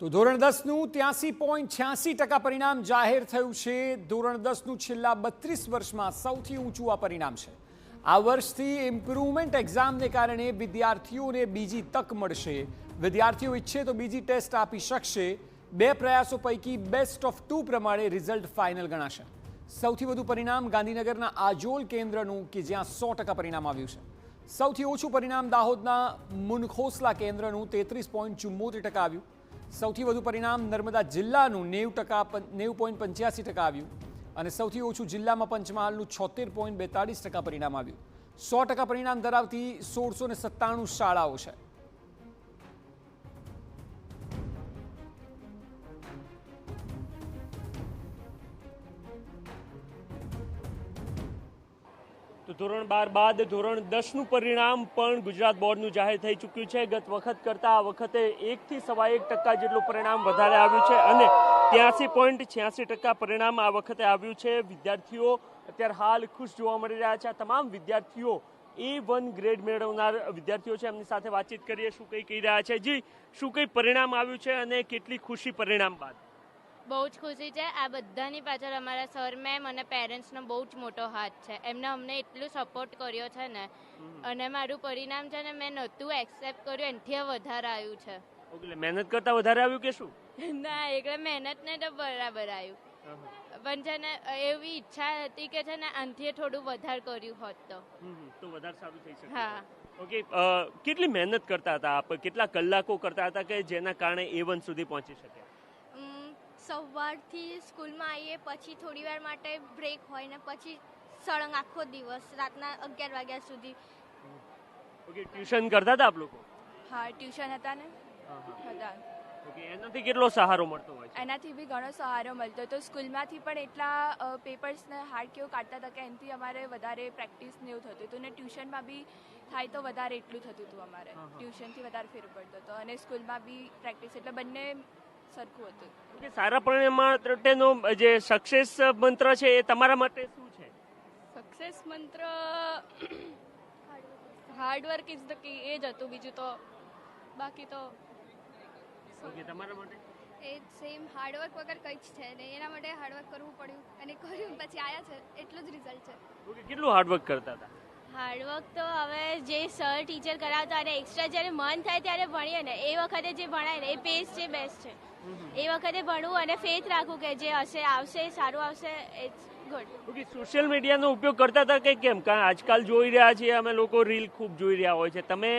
તો ધોરણ 10નું 83.86% પરિણામ જાહેર થયું છે। ધોરણ 10નું છેલ્લા 32 વર્ષમાં સૌથી ઊંચું આ પરિણામ છે। આ વર્ષથી ઇમ્પ્રુવમેન્ટ એક્ઝામને કારણે વિદ્યાર્થીઓને બીજી તક મળશે। વિદ્યાર્થીઓ ઈચ્છે તો બીજી ટેસ્ટ આપી શકશે। બે પ્રયાસો પૈકી બેસ્ટ ઓફ 2 પ્રમાણે રિઝલ્ટ ફાઇનલ ગણાશે। સૌથી વધુ પરિણામ ગાંધીનગરના આજોલ કેન્દ્રનું કે જ્યાં 100% પરિણામ આવ્યું છે। સૌથી ઓછું પરિણામ દાહોદના મુનખોસલા કેન્દ્રનું 33.74% આવ્યું। સૌથી વધુ પરિણામ નર્મદા જિલ્લાનું 90.85% આવ્યું અને સૌથી ઓછું જિલ્લામાં પંચમહાલનું 76.42% પરિણામ આવ્યું। 100% પરિણામ ધરાવતી 1697 શાળાઓ છે। તો ધોરણ 12 બાદ ધોરણ 10નું પરિણામ પણ ગુજરાત બોર્ડનું જાહેર થઈ ચૂક્યું છે। ગત વખત કરતાં આ વખતે 1 થી 1.25% જેટલું પરિણામ વધારે આવ્યું છે અને 83.86% પરિણામ આ વખતે આવ્યું છે। વિદ્યાર્થીઓ અત્યારે હાલ ખુશ જોવા મળી રહ્યા છે। આ તમામ વિદ્યાર્થીઓ A1 ગ્રેડ મેળવનાર વિદ્યાર્થીઓ છે। એમની સાથે વાતચીત કરીએ, શું કંઈ કહી રહ્યા છે। જી, શું કંઈ પરિણામ આવ્યું છે અને કેટલી ખુશી પરિણામ બાદ? બહુ જ ખુશી છે। આ બધાની પાછળ અમારા સર મેમ અને પેરેન્ટ્સનો બહુ જ મોટો હાથ છે। એમને અમને એટલું સપોર્ટ કર્યો છે ને, અને મારું પરિણામ છે ને મેં નહોતું એક્સેપ્ટ કર્યું, એનાથી વધારે આવ્યું છે। એટલે મહેનત કરતા વધારે આવ્યું કે શું? ના, એટલે મહેનત ને તો બરાબર આવ્યું, પણ છે ને એવી ઈચ્છા હતી કે છે ને આનાથી થોડું વધારે કર્યું હોત તો વધારે સારું થઈ શકે। હા, ઓકે, કેટલી મહેનત કરતા હતા આપ? કેટલા કલાકો કરતા હતા કે જેના કારણે A1 સુધી પહોંચી શક્યા? સવારથી સ્કૂલમાં આવીએ, પછી થોડી વાર માટે બ્રેક હોય ને પછી સળંગ આખો દિવસ રાતના 11 વાગ્યા સુધી। ઓકે, ટ્યુશન કરતા હતા આપ લોકો? હા, ટ્યુશન હતા ને હતા। ઓકે, એનાથી કેટલો સહારો મળતો હોય છે? એનાથી બી ઘણો સહારો મળતો હતો। સ્કૂલમાંથી પણ એટલા પેપર્સને હાર્ડ કેવું કાઢતા હતા કે એનાથી અમારે વધારે પ્રેક્ટિસ ને એવું થતું હતું, ને ટ્યુશનમાં બી થાય તો વધારે એટલું થતું હતું અમારે। ટ્યુશનથી વધારે ફેર પડતો હતો અને સ્કૂલમાં બી પ્રેક્ટિસ, એટલે બંને સરખું હતું। ઓકે, સારા પરિણામ માટેનો જે સક્સેસ મંત્ર છે એ તમારા માટે શું છે? સક્સેસ મંત્ર હાર્ડવર્ક ઇઝ ધ કી, એ જ હતું, બીજું તો બાકી તો। ઓકે, તમારા માટે? એ સેમ, હાર્ડવર્ક વગર કંઈ જ છે નહીં, એના માટે હાર્ડવર્ક કરવું પડ્યું અને કર્યું પછી આવ્યા છે, એટલું જ રિઝલ્ટ છે। ઓકે, કેટલું હાર્ડવર્ક કરતા હતા? હાર્ડવર્ક તો હવે જે સર ટીચર કરાવતા અને એક્સ્ટ્રા જ્યારે મન થાય ત્યારે ભણીએ ને, એ વખતે જે ભણાય ને એ પેસ જે બેસ્ટ છે। એ વખતે ભણવું અને ફેથ રાખવું કે જે હશે આવશે, સારું આવશે, ઇટ્સ ગુડ। ઓકે, સોશિયલ મીડિયાનો ઉપયોગ કરતા હતા કે કેમ? કારણ આજકાલ જોઈ રહ્યા છીએ અમે લોકો, રીલ ખૂબ જોઈ રહ્યા હોય છે। તમે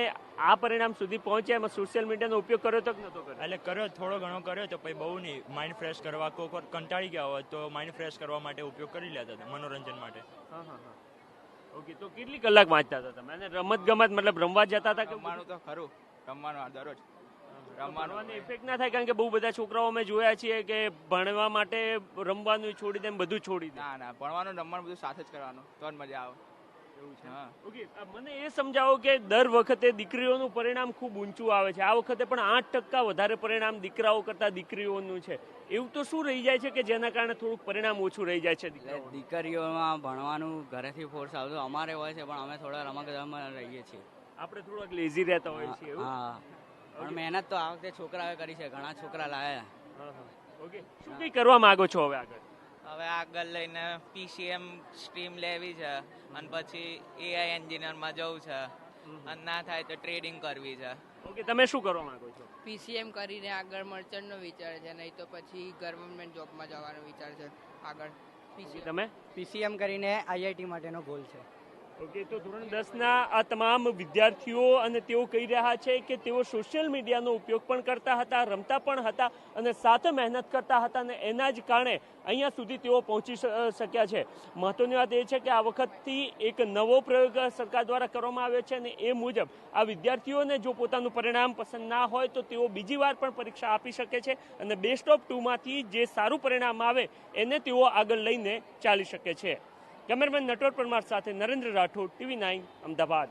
આ પરિણામ સુધી પહોંચ્યા, એમાં સોશિયલ મીડિયાનો ઉપયોગ કર્યો તો કે નહોતો કર્યો? એટલે કર્યો, થોડો ઘણો કર્યો તો પછી બહુ નહીં। માઇન્ડ ફ્રેશ કરવા, કોઈક વાર કંટાળી ગયા હોય તો માઇન્ડ ફ્રેશ કરવા માટે ઉપયોગ કરી લેતા હતા, મનોરંજન માટે। હા। ઓકે, તો કેટલી કલાક વાંચતા હતા તમે? અને રમત ગમત મતલબ રમવા જતા હતા કે? રમવાનું તો ખરું, રમવાનું દરરોજ રમવાની ઇફેક્ટ ના થાય? કારણ કે બહુ બધા છોકરાઓ અમે જોયા છીએ કે ભણવા માટે રમવાનું છોડી દે, બધું છોડી દે। ના, ભણવાનું રમવાનું બધું સાથે જ કરવાનું તો જ મજા આવે, એવું છે। હા, ઓકે, મને એ સમજાવો કે દર વખતે દીકરીઓનું પરિણામ ખૂબ ઊંચું આવે છે। આ વખતે પણ 8% વધારે પરિણામ દીકરાઓ કરતા દીકરીઓનું છે। એવું તો શું રહી જાય છે કે જેના કારણે થોડુંક પરિણામ ઓછું રહી જાય છે? દીકરીઓમાં ભણવાનું ઘરેથી ફોર્સ આવતો અમારે હોય છે, પણ અમે થોડા રમતગમતમાં રહીએ છીએ। આપણે થોડાક લેઝી રહેતા હોય છે। હા, પણ મહેનત તો આ વખતે છોકરાઓએ કરી છે, ઘણા છોકરા લાયા। ઓકે, શું કંઈ કરવા માંગો છો હવે આગળ? હવે આગળ લઈને PCM સ્ટ્રીમ લેવી છે અને પછી AI એન્જિનિયરમાં જવું છે, અને ના થાય તો ટ્રેડિંગ કરવી છે। ઓકે, તમે શું કરવા માંગો છો? PCM કરીને આગળ મર્ચન્ટનો વિચાર છે, નહીં તો પછી ગવર્મેન્ટ જોબમાં જવાનો વિચાર છે આગળ। તમે? PCM કરીને IIT માટેનો ગોલ છે। ઓકે, તો ધોરણ 10ના આ તમામ વિદ્યાર્થીઓ અને તેઓ કહી રહ્યા છે કે તેઓ સોશિયલ મીડિયાનો ઉપયોગ પણ કરતા હતા, રમતા પણ હતા અને સાથે મહેનત કરતા હતા, અને એના જ કારણે અહીંયા સુધી તેઓ પહોંચી શક્યા છે। મહત્વની વાત એ છે કે આ વખતથી એક નવો પ્રયોગ સરકાર દ્વારા કરવામાં આવ્યો છે અને એ મુજબ આ વિદ્યાર્થીઓને જો પોતાનું પરિણામ પસંદ ના હોય તો તેઓ બીજી વાર પણ પરીક્ષા આપી શકે છે અને બેસ્ટ ઓફ 2માંથી જે સારું પરિણામ આવે એને તેઓ આગળ લઈને ચાલી શકે છે। કેમેરામેન નટવર પરમાર સાથે નરેન્દ્ર રાઠોડ, TV9 અમદાવાદ।